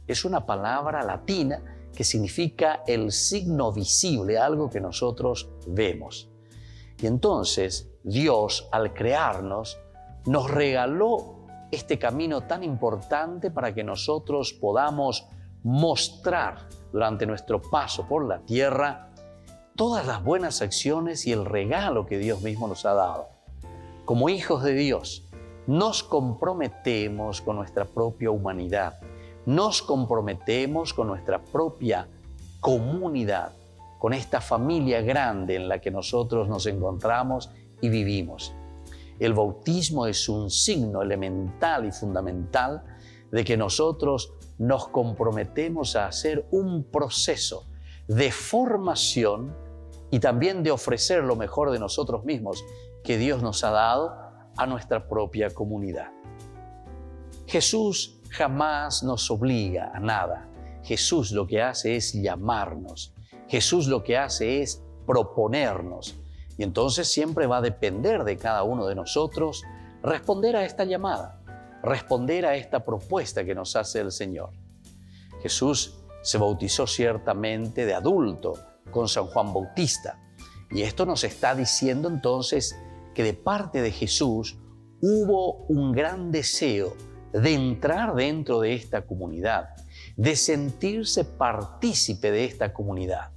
es una palabra latina que significa el signo visible, algo que nosotros vemos. Y entonces Dios, al crearnos, nos regaló este camino tan importante para que nosotros podamos mostrar durante nuestro paso por la tierra todas las buenas acciones y el regalo que Dios mismo nos ha dado. Como hijos de Dios, nos comprometemos con nuestra propia humanidad, nos comprometemos con nuestra propia comunidad, con esta familia grande en la que nosotros nos encontramos y vivimos. El bautismo es un signo elemental y fundamental de que nosotros nos comprometemos a hacer un proceso de formación y también de ofrecer lo mejor de nosotros mismos que Dios nos ha dado a nuestra propia comunidad. Jesús jamás nos obliga a nada. Jesús lo que hace es llamarnos. Jesús lo que hace es proponernos. Y entonces siempre va a depender de cada uno de nosotros responder a esta llamada, responder a esta propuesta que nos hace el Señor. Jesús se bautizó ciertamente de adulto con San Juan Bautista. Y esto nos está diciendo entonces que de parte de Jesús hubo un gran deseo de entrar dentro de esta comunidad, de sentirse partícipe de esta comunidad.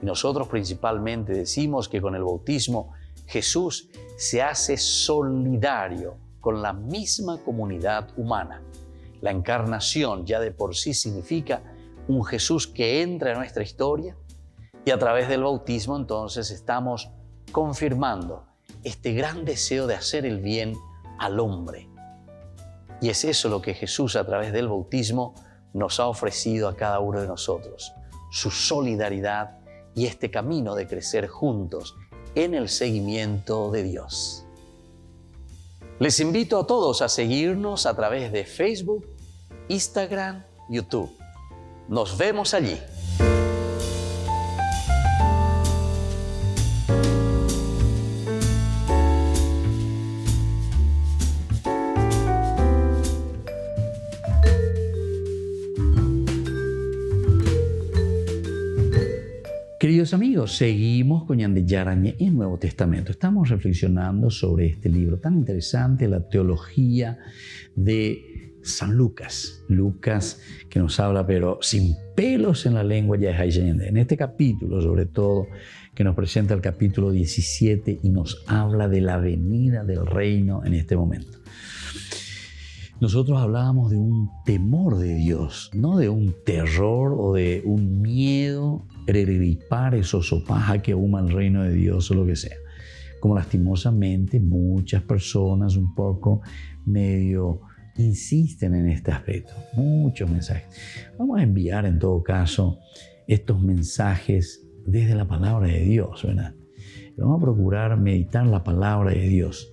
Y nosotros principalmente decimos que con el bautismo Jesús se hace solidario con la misma comunidad humana. La encarnación ya de por sí significa un Jesús que entra en nuestra historia y a través del bautismo entonces estamos confirmando este gran deseo de hacer el bien al hombre. Y es eso lo que Jesús a través del bautismo nos ha ofrecido a cada uno de nosotros, su solidaridad y este camino de crecer juntos en el seguimiento de Dios. Les invito a todos a seguirnos a través de Facebook, Instagram, YouTube. Nos vemos allí. Queridos amigos, seguimos con Yarañé en Nuevo Testamento. Estamos reflexionando sobre este libro tan interesante, la teología de San Lucas. Lucas que nos habla, pero sin pelos en la lengua, ya es en este capítulo, sobre todo, que nos presenta el capítulo 17 y nos habla de la venida del reino en este momento. Nosotros hablábamos de un temor de Dios, no de un terror o de un miedo hereditario, sopaja que ahuma el reino de Dios o lo que sea. Como lastimosamente muchas personas un poco medio insisten en este aspecto. Muchos mensajes. Vamos a enviar en todo caso estos mensajes desde la palabra de Dios, ¿verdad? Vamos a procurar meditar la palabra de Dios.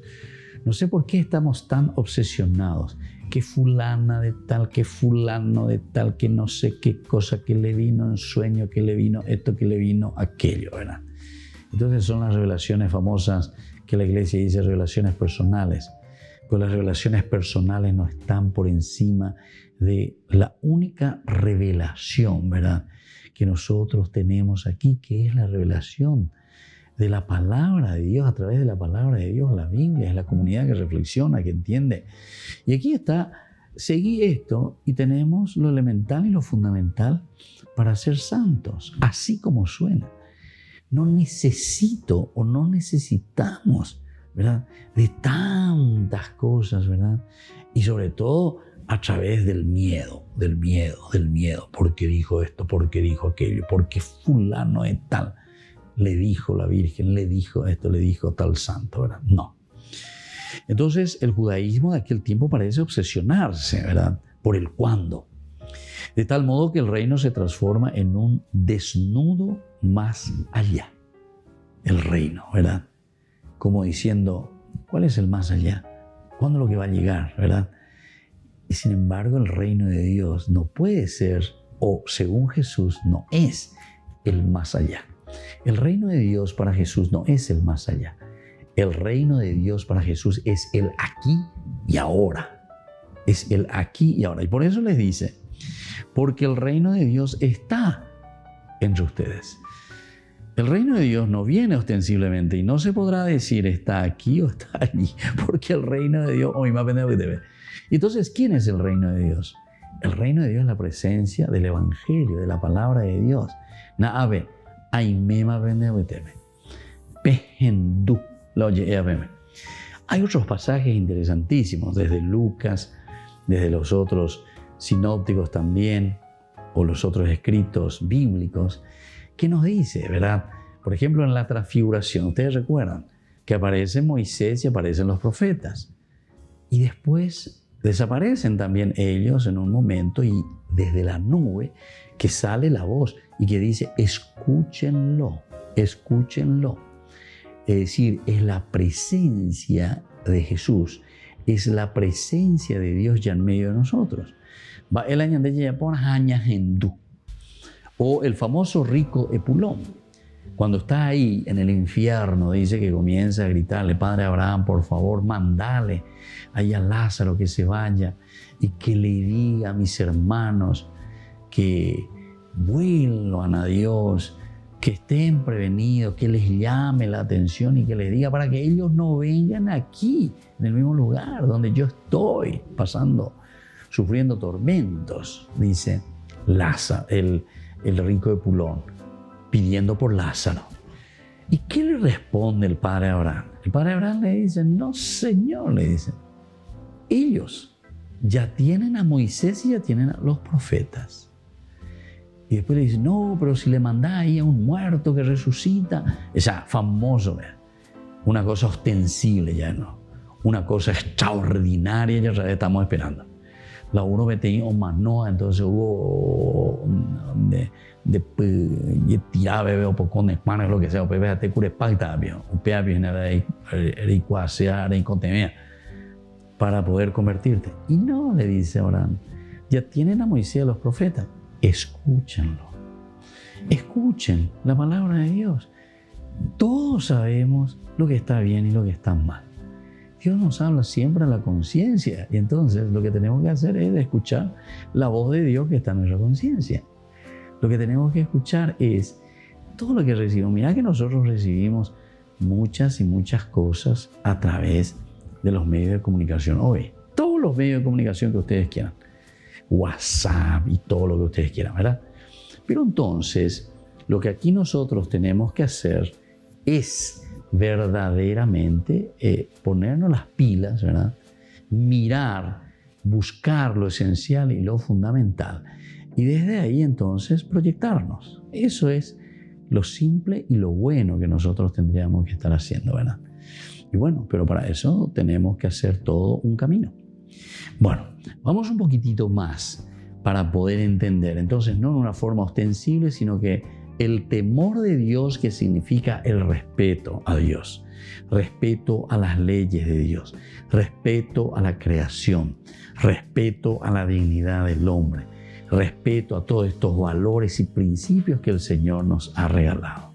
No sé por qué estamos tan obsesionados, que fulana de tal, que fulano de tal, que no sé qué cosa, que le vino en sueño, que le vino esto, que le vino aquello, ¿verdad? Entonces son las revelaciones famosas que la iglesia dice revelaciones personales. Pero las revelaciones personales no están por encima de la única revelación, ¿verdad?, que nosotros tenemos aquí, que es la revelación de la palabra de Dios, a través de la palabra de Dios. La Biblia es la comunidad que reflexiona, que entiende. Y aquí está, seguí esto y tenemos lo elemental y lo fundamental para ser santos, así como suena. No necesito o no necesitamos, ¿verdad?, de tantas cosas, ¿verdad? Y sobre todo a través del miedo. Porque dijo esto, porque dijo aquello, porque fulano de tal le dijo la Virgen, le dijo esto, le dijo tal santo, ¿verdad? No. Entonces el judaísmo de aquel tiempo parece obsesionarse, ¿verdad?, por el cuándo. De tal modo que el reino se transforma en un desnudo más allá. El reino, ¿verdad? Como diciendo, ¿cuál es el más allá? ¿Cuándo es lo que va a llegar, verdad? Y sin embargo, el reino de Dios no puede ser, o según Jesús, no es el más allá. El reino de Dios para Jesús no es el más allá. El reino de Dios para Jesús es el aquí y ahora. Es el aquí y ahora. Y por eso les dice, porque el reino de Dios está entre ustedes. El reino de Dios no viene ostensiblemente y no se podrá decir está aquí o está allí, porque el reino de Dios, entonces, ¿quién es el reino de Dios? El reino de Dios es la presencia del Evangelio, de la palabra de Dios. Hay otros pasajes interesantísimos, desde Lucas, desde los otros sinópticos también, o los otros escritos bíblicos, que nos dice, ¿verdad? Por ejemplo, en la transfiguración, ustedes recuerdan que aparece Moisés y aparecen los profetas. Y después Desaparecen también ellos en un momento y desde la nube que sale la voz y que dice, escúchenlo, escúchenlo. Es decir, es la presencia de Jesús, es la presencia de Dios ya en medio de nosotros. O el famoso rico Epulón, cuando está ahí en el infierno, dice que comienza a gritarle, Padre Abraham, por favor, mandale ahí a Lázaro que se vaya y que le diga a mis hermanos que vuelvan a Dios, que estén prevenidos, que les llame la atención y que les diga para que ellos no vengan aquí, en el mismo lugar donde yo estoy sufriendo tormentos, dice Lázaro, el rico Epulón, pidiendo por Lázaro. ¿Y qué le responde el padre Abraham? El padre Abraham le dice, no señor, le dice, ellos ya tienen a Moisés y ya tienen a los profetas. Y después le dice, no, pero si le mandás ahí a un muerto que resucita, esa famoso, una cosa ostensible ya no, una cosa extraordinaria ya estamos esperando. La uno vete o manoa, entonces hubo de tirar bebé o pocón de panes, lo que sea, o bebé a te cure pacta, o pea bien para poder convertirte. Y no, le dice Abraham, ya tienen a Moisés y a los profetas, escúchenlo. Escuchen la palabra de Dios. Todos sabemos lo que está bien y lo que está mal. Dios nos habla siempre a la conciencia y entonces lo que tenemos que hacer es escuchar la voz de Dios que está en nuestra conciencia. Lo que tenemos que escuchar es todo lo que recibimos. Mirá que nosotros recibimos muchas y muchas cosas a través de los medios de comunicación hoy. Todos los medios de comunicación que ustedes quieran. WhatsApp y todo lo que ustedes quieran, ¿verdad? Pero entonces, lo que aquí nosotros tenemos que hacer es verdaderamente ponernos las pilas, ¿verdad? Mirar, buscar lo esencial y lo fundamental. Y desde ahí entonces proyectarnos. Eso es lo simple y lo bueno que nosotros tendríamos que estar haciendo, ¿verdad? Y bueno, pero para eso tenemos que hacer todo un camino. Bueno, vamos un poquitito más para poder entender. Entonces, no en una forma ostensible, sino que el temor de Dios, que significa el respeto a Dios, respeto a las leyes de Dios, respeto a la creación, respeto a la dignidad del hombre, respeto a todos estos valores y principios que el Señor nos ha regalado.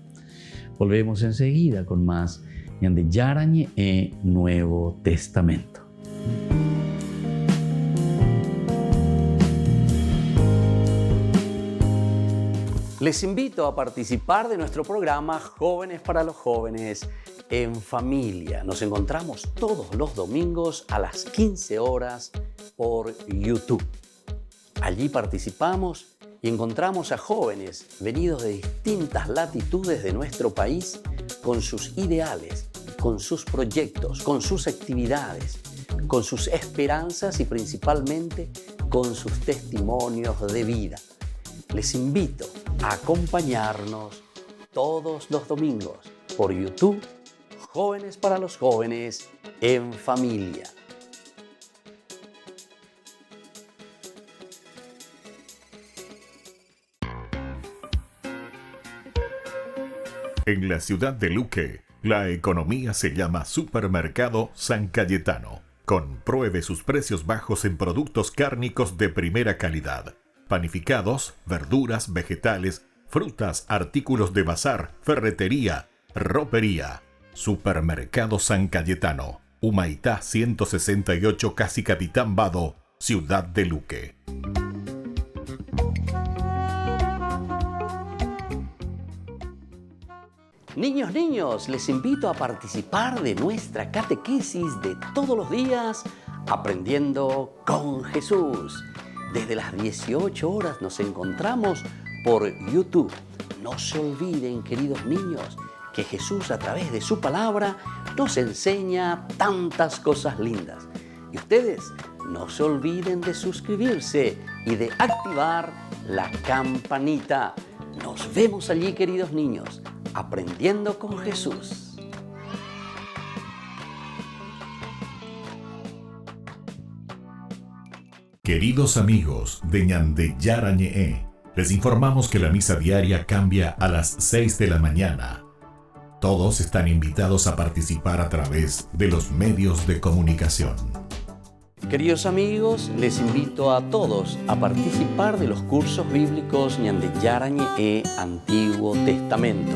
Volvemos enseguida con más de Yarañe e Nuevo Testamento. Les invito a participar de nuestro programa Jóvenes para los Jóvenes en Familia. Nos encontramos todos los domingos a las 15 horas por YouTube. Allí participamos y encontramos a jóvenes venidos de distintas latitudes de nuestro país con sus ideales, con sus proyectos, con sus actividades, con sus esperanzas y principalmente con sus testimonios de vida. Les invito a acompañarnos todos los domingos por YouTube, Jóvenes para los Jóvenes en Familia. En la ciudad de Luque, la economía se llama Supermercado San Cayetano. Compruebe sus precios bajos en productos cárnicos de primera calidad. Panificados, verduras, vegetales, frutas, artículos de bazar, ferretería, ropería. Supermercado San Cayetano, Humaitá 168, Casi Capitán Vado, Ciudad de Luque. Niños, les invito a participar de nuestra catequesis de todos los días, Aprendiendo con Jesús. Desde las 18 horas nos encontramos por YouTube. No se olviden, queridos niños, que Jesús a través de su palabra nos enseña tantas cosas lindas. Y ustedes no se olviden de suscribirse y de activar la campanita. Nos vemos allí, queridos niños, aprendiendo con Jesús. Queridos amigos de Ñande Yarañe, les informamos que la misa diaria cambia a las 6 de la mañana. Todos están invitados a participar a través de los medios de comunicación. Queridos amigos, les invito a todos a participar de los cursos bíblicos Ñande Yarañe Antiguo Testamento.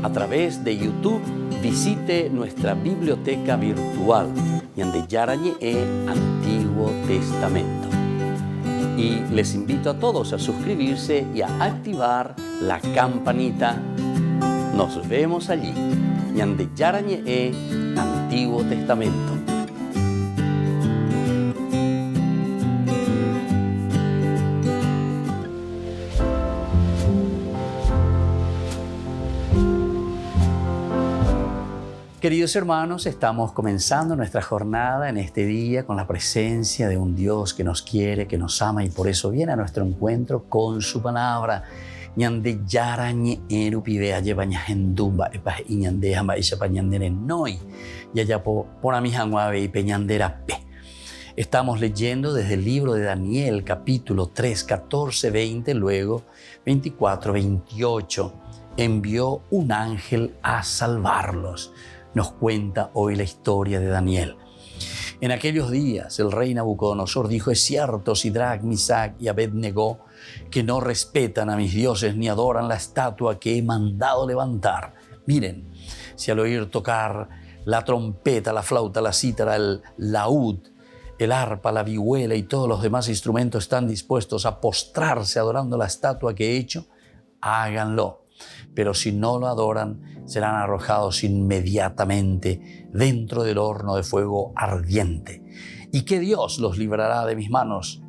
A través de YouTube, visite nuestra biblioteca virtual Ñande Yarañe Antiguo Testamento. Y les invito a todos a suscribirse y a activar la campanita. Nos vemos allí. Ñande Yarañe Antiguo Testamento. Queridos hermanos, estamos comenzando nuestra jornada en este día con la presencia de un Dios que nos quiere, que nos ama y por eso viene a nuestro encuentro con su palabra. Ñande Yarañe Erupidea llevaña hendumba epa y ñande hamba ishapa ñandere noi yayapo por amijanguave y peñandera pe. Estamos leyendo desde el libro de Daniel, capítulo 3, 14, 20, luego 24, 28. Envió un ángel a salvarlos. Nos cuenta hoy la historia de Daniel. En aquellos días el rey Nabucodonosor dijo: es cierto, Sidrac, Misac y Abednego, que no respetan a mis dioses ni adoran la estatua que he mandado levantar. Miren, si al oír tocar la trompeta, la flauta, la cítara, el laúd, el arpa, la vihuela y todos los demás instrumentos están dispuestos a postrarse adorando la estatua que he hecho, háganlo. Pero si no lo adoran, serán arrojados inmediatamente dentro del horno de fuego ardiente. ¿Y qué Dios los librará de mis manos?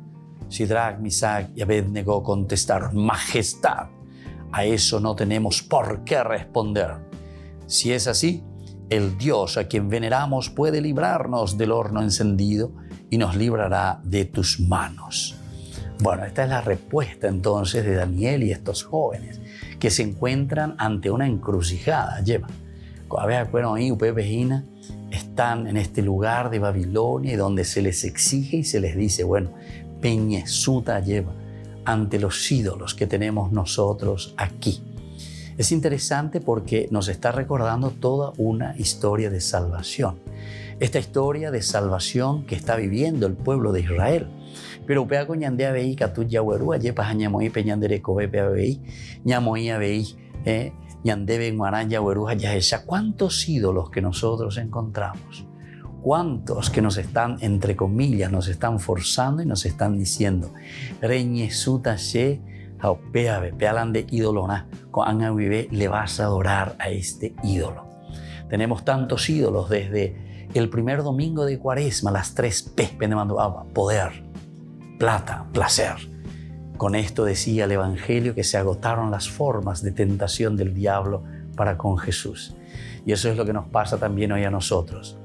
Sidrac, Misac y Abednego contestaron: Majestad, a eso no tenemos por qué responder. Si es así, el Dios a quien veneramos puede librarnos del horno encendido y nos librará de tus manos. Bueno, esta es la respuesta entonces de Daniel y estos jóvenes que se encuentran ante una encrucijada. Están en este lugar de Babilonia y donde se les exige y se les dice, bueno, peñesuta lleva ante los ídolos que tenemos nosotros aquí. Es interesante porque nos está recordando toda una historia de salvación. Esta historia de salvación que está viviendo el pueblo de Israel. Pero upea con ñandea veí catu yahuerúa yepa ñamoí peñandere cobepea veí ñamoía veí ñandebe guarán yahuerúa yaesha. ¿Cuántos ídolos que nosotros encontramos? ¿Cuántos que nos están, entre comillas, nos están forzando y nos están diciendo reñesuta she haupea pealan de ídolona con angavive le vas a adorar a este ídolo? Tenemos tantos ídolos desde el primer domingo de Cuaresma, las 3 P, poder, plata, placer. Con esto decía el Evangelio que se agotaron las formas de tentación del diablo para con Jesús. Y eso es lo que nos pasa también hoy a nosotros.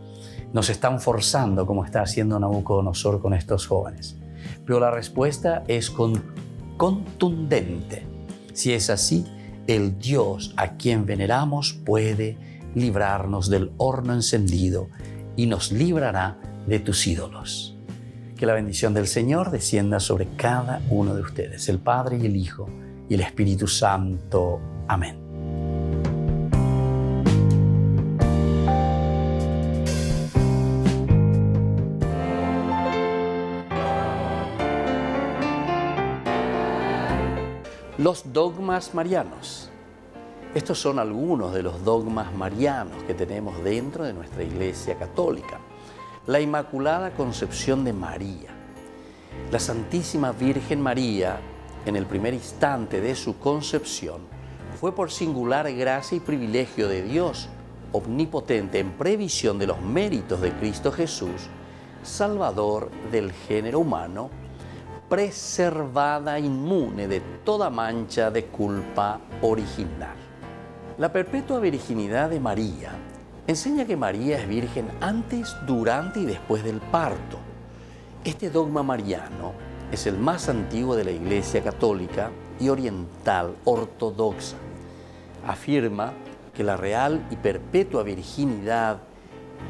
Nos están forzando como está haciendo Nabucodonosor con estos jóvenes. Pero la respuesta es contundente. Si es así, el Dios a quien veneramos puede librarnos del horno encendido y nos librará de tus ídolos. Que la bendición del Señor descienda sobre cada uno de ustedes, el Padre y el Hijo y el Espíritu Santo. Amén. Los dogmas marianos. Estos son algunos de los dogmas marianos que tenemos dentro de nuestra Iglesia Católica. La Inmaculada Concepción de María. La Santísima Virgen María, en el primer instante de su concepción, fue por singular gracia y privilegio de Dios omnipotente en previsión de los méritos de Cristo Jesús, Salvador del género humano, preservada inmune de toda mancha de culpa original. La perpetua virginidad de María enseña que María es virgen antes, durante y después del parto. Este dogma mariano es el más antiguo de la Iglesia Católica y oriental ortodoxa. Afirma que la real y perpetua virginidad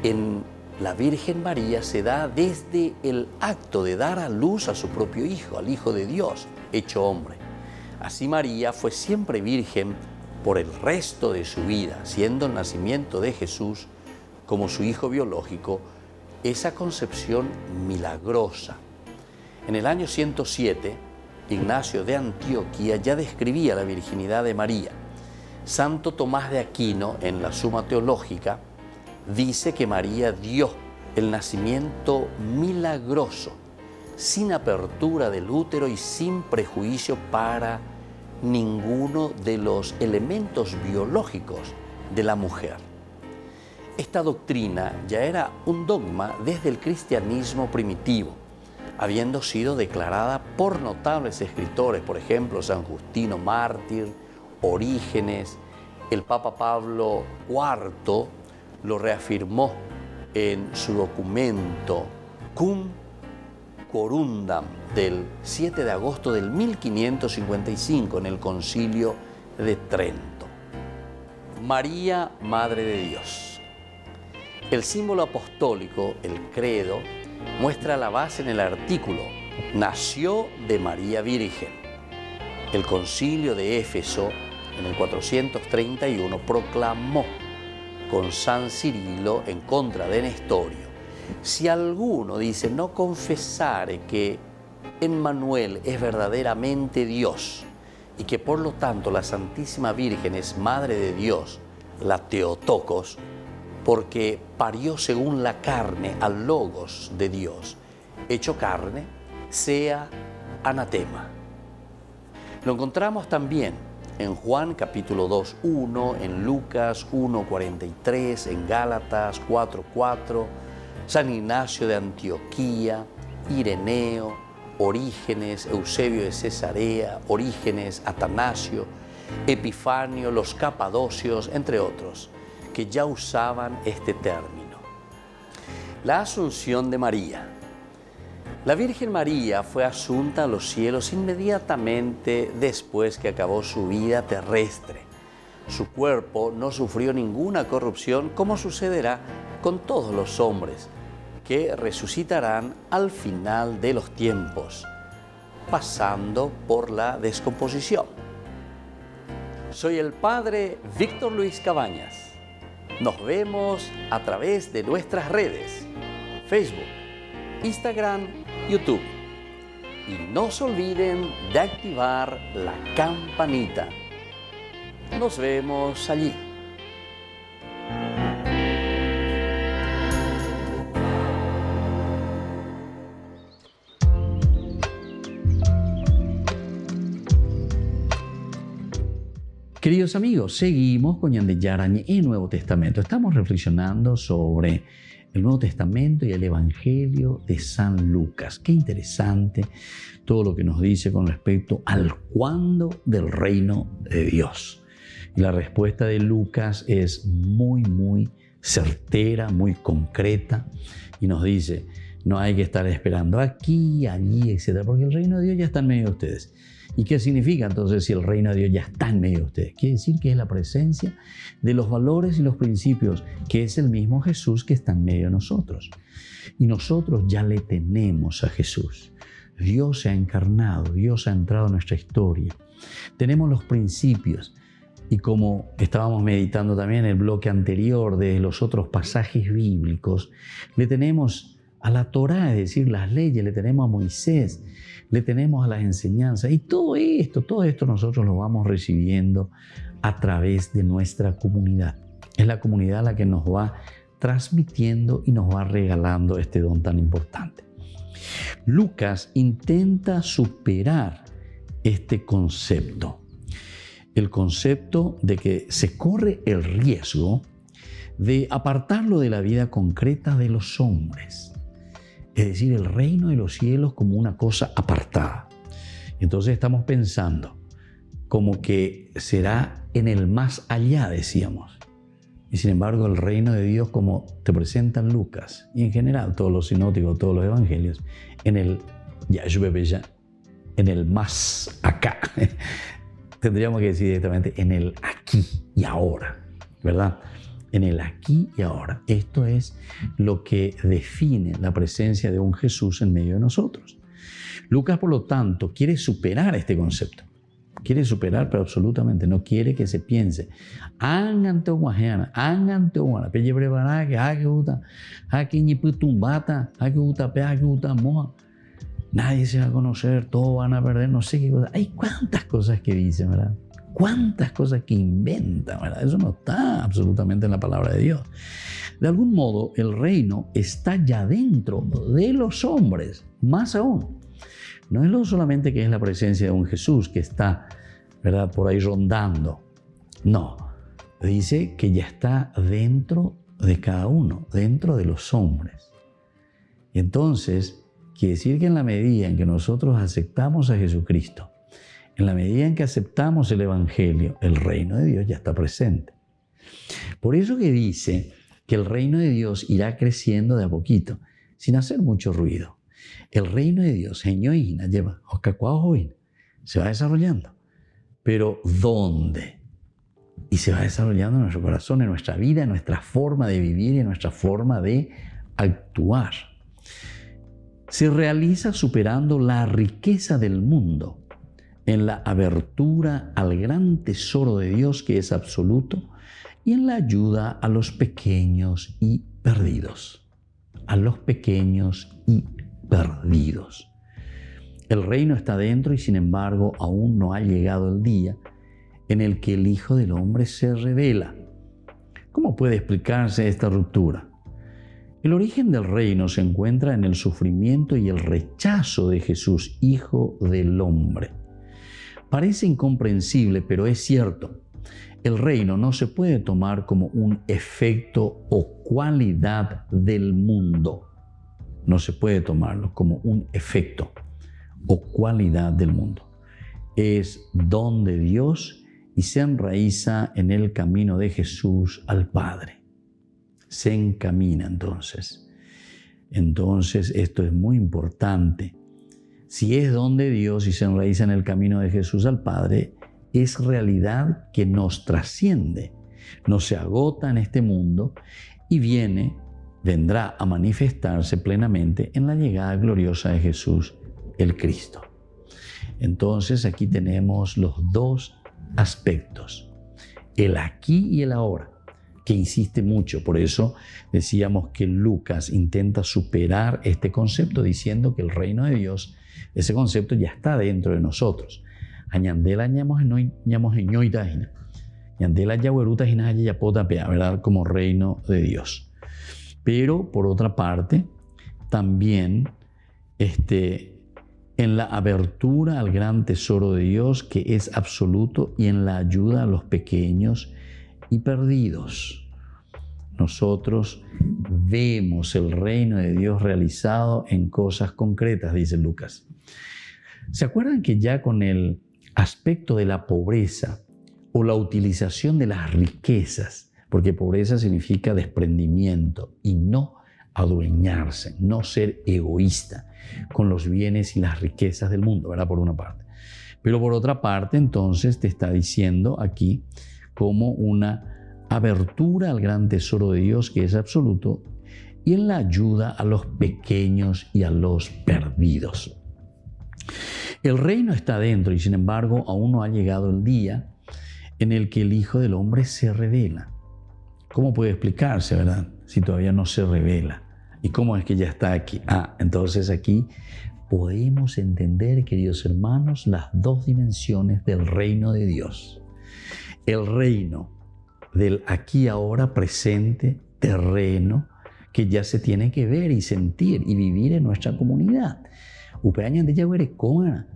en la Virgen María se da desde el acto de dar a luz a su propio Hijo, al Hijo de Dios, hecho hombre. Así María fue siempre virgen por el resto de su vida, siendo el nacimiento de Jesús como su hijo biológico, esa concepción milagrosa. En el año 107, Ignacio de Antioquía ya describía la virginidad de María. Santo Tomás de Aquino, en la Suma Teológica, dice que María dio el nacimiento milagroso, sin apertura del útero y sin prejuicio para ninguno de los elementos biológicos de la mujer. Esta doctrina ya era un dogma desde el cristianismo primitivo, habiendo sido declarada por notables escritores, por ejemplo, San Justino Mártir, Orígenes. El Papa Pablo IV lo reafirmó en su documento Cum Corundam del 7 de agosto del 1555 en el Concilio de Trento. María, Madre de Dios. El símbolo apostólico, el credo, muestra la base en el artículo nació de María Virgen. El Concilio de Éfeso, en el 431, proclamó con San Cirilo en contra de Nestorio: si alguno, dice, no confesare que Emmanuel es verdaderamente Dios y que por lo tanto la Santísima Virgen es Madre de Dios, la Theotokos, porque parió según la carne al Logos de Dios, hecho carne, sea anatema. Lo encontramos también en Juan capítulo 2:1, en Lucas 1:43, en Gálatas 4:4, San Ignacio de Antioquía, Ireneo, Orígenes, Eusebio de Cesarea, Orígenes, Atanasio, Epifanio, los Capadocios, entre otros, que ya usaban este término. La Asunción de María. La Virgen María fue asunta a los cielos inmediatamente después que acabó su vida terrestre. Su cuerpo no sufrió ninguna corrupción, como sucederá con todos los hombres, que resucitarán al final de los tiempos, pasando por la descomposición. Soy el Padre Víctor Luis Cabañas. Nos vemos a través de nuestras redes, Facebook, Instagram, YouTube. Y no se olviden de activar la campanita. Nos vemos allí. Queridos amigos, seguimos con Yandeyarañe y Nuevo Testamento. Estamos reflexionando sobre el Nuevo Testamento y el Evangelio de San Lucas. Qué interesante todo lo que nos dice con respecto al cuándo del reino de Dios. Y la respuesta de Lucas es muy certera, muy concreta, y nos dice: no hay que estar esperando aquí, allí, etc., porque el reino de Dios ya está en medio de ustedes. ¿Y qué significa entonces si el reino de Dios ya está en medio de ustedes? Quiere decir que es la presencia de los valores y los principios, que es el mismo Jesús que está en medio de nosotros. Y nosotros ya le tenemos a Jesús. Dios se ha encarnado, Dios ha entrado en nuestra historia. Tenemos los principios. Y como estábamos meditando también en el bloque anterior de los otros pasajes bíblicos, le tenemos a la Torá, es decir, las leyes, le tenemos a Moisés, le tenemos a las enseñanzas, y todo esto nosotros lo vamos recibiendo a través de nuestra comunidad. Es la comunidad la que nos va transmitiendo y nos va regalando este don tan importante. Lucas intenta superar este concepto, el concepto de que se corre el riesgo de apartarlo de la vida concreta de los hombres. Es decir, el reino de los cielos como una cosa apartada. Entonces estamos pensando como que será en el más allá, decíamos. Y sin embargo, el reino de Dios, como te presentan Lucas y en general todos los sinópticos, todos los evangelios, en el en el más acá. Tendríamos que decir directamente en el aquí y ahora, ¿verdad? en el aquí y ahora. Esto es lo que define la presencia de un Jesús en medio de nosotros. Lucas, por lo tanto, quiere superar este concepto. Quiere superar, pero absolutamente no quiere que se piense. Nadie se va a conocer, todos van a perder, no sé qué cosa. Hay cuántas cosas que dicen, ¿verdad? Cuántas cosas que inventan, ¿verdad? Eso no está absolutamente en la palabra de Dios. De algún modo, el reino está ya dentro de los hombres, más aún. No es lo solamente que es la presencia de un Jesús que está, ¿verdad?, por ahí rondando. No, dice que ya está dentro de cada uno, dentro de los hombres. Entonces, quiere decir que en la medida en que nosotros aceptamos a Jesucristo, en la medida en que aceptamos el Evangelio, el reino de Dios ya está presente. Por eso que dice que el reino de Dios irá creciendo de a poquito, sin hacer mucho ruido. El reino de Dios, se va desarrollando. Pero ¿dónde? Y se va desarrollando en nuestro corazón, en nuestra vida, en nuestra forma de vivir y en nuestra forma de actuar. Se realiza superando la riqueza del mundo en la abertura al gran tesoro de Dios que es absoluto y en la ayuda a los pequeños y perdidos. A los pequeños y perdidos. El reino está dentro y sin embargo aún no ha llegado el día en el que el Hijo del Hombre se revela. ¿Cómo puede explicarse esta ruptura? El origen del reino se encuentra en el sufrimiento y el rechazo de Jesús, Hijo del Hombre. Parece incomprensible, pero es cierto. El reino no se puede tomar como un efecto o cualidad del mundo. No se puede tomarlo como un efecto o cualidad del mundo. Es don de Dios y se enraiza en el camino de Jesús al Padre. Se encamina entonces. Entonces esto es muy importante. Si es don de Dios y se enraiza en el camino de Jesús al Padre, es realidad que nos trasciende, no se agota en este mundo y vendrá a manifestarse plenamente en la llegada gloriosa de Jesús, el Cristo. Entonces aquí tenemos los dos aspectos, el aquí y el ahora, que insiste mucho. Por eso decíamos que Lucas intenta superar este concepto diciendo que el reino de Dios, ese concepto ya está dentro de nosotros. Añandela ¿verdad? Como reino de Dios. Pero por otra parte, también en la abertura al gran tesoro de Dios que es absoluto y en la ayuda a los pequeños y perdidos. Nosotros vemos el reino de Dios realizado en cosas concretas, dice Lucas. ¿Se acuerdan que ya con el aspecto de la pobreza o la utilización de las riquezas, porque pobreza significa desprendimiento y no adueñarse, no ser egoísta con los bienes y las riquezas del mundo, ¿verdad? Por una parte. Pero por otra parte, entonces te está diciendo aquí como una abertura al gran tesoro de Dios que es absoluto y en la ayuda a los pequeños y a los perdidos. El reino está dentro y sin embargo aún no ha llegado el día en el que el Hijo del Hombre se revela. ¿Cómo puede explicarse, verdad? Si todavía no se revela. ¿Y cómo es que ya está aquí? Entonces aquí podemos entender, queridos hermanos, las dos dimensiones del reino de Dios. El reino del aquí ahora presente, terreno, que ya se tiene que ver y sentir y vivir en nuestra comunidad. Upeañan yaguerecoana.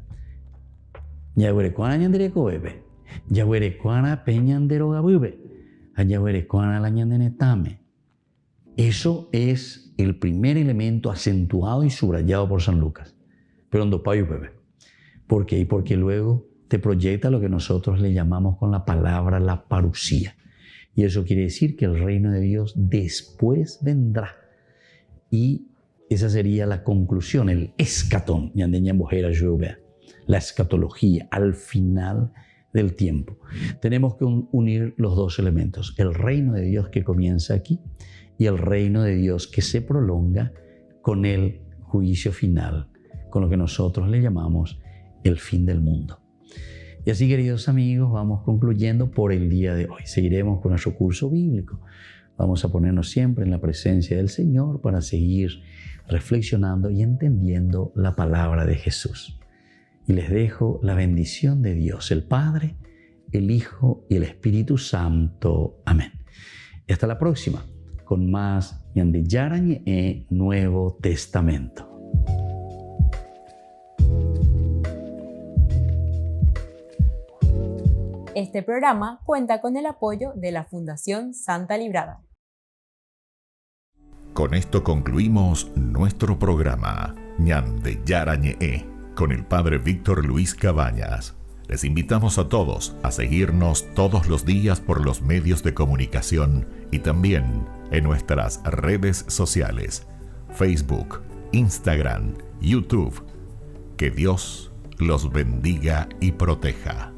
Yaguerecoana ñanderecoebe. Yaguerecoana peñanderogabube. Ayaguerecoana la ñandenetame. Eso es el primer elemento acentuado y subrayado por San Lucas. Pero en dopayo, bebé. ¿Por qué? Porque luego te proyecta lo que nosotros le llamamos con la palabra la parusía. Y eso quiere decir que el reino de Dios después vendrá. Y esa sería la conclusión, el escatón, la escatología al final del tiempo. Tenemos que unir los dos elementos, el reino de Dios que comienza aquí y el reino de Dios que se prolonga con el juicio final, con lo que nosotros le llamamos el fin del mundo. Y así, queridos amigos, vamos concluyendo por el día de hoy. Seguiremos con nuestro curso bíblico. Vamos a ponernos siempre en la presencia del Señor para seguir reflexionando y entendiendo la palabra de Jesús. Y les dejo la bendición de Dios, el Padre, el Hijo y el Espíritu Santo. Amén. Y hasta la próxima, con más Ñande Yarañe Nuevo Testamento. Este programa cuenta con el apoyo de la Fundación Santa Librada. Con esto concluimos nuestro programa Ñande Yarañe con el Padre Víctor Luis Cabañas. Les invitamos a todos a seguirnos todos los días por los medios de comunicación y también en nuestras redes sociales, Facebook, Instagram, YouTube. Que Dios los bendiga y proteja.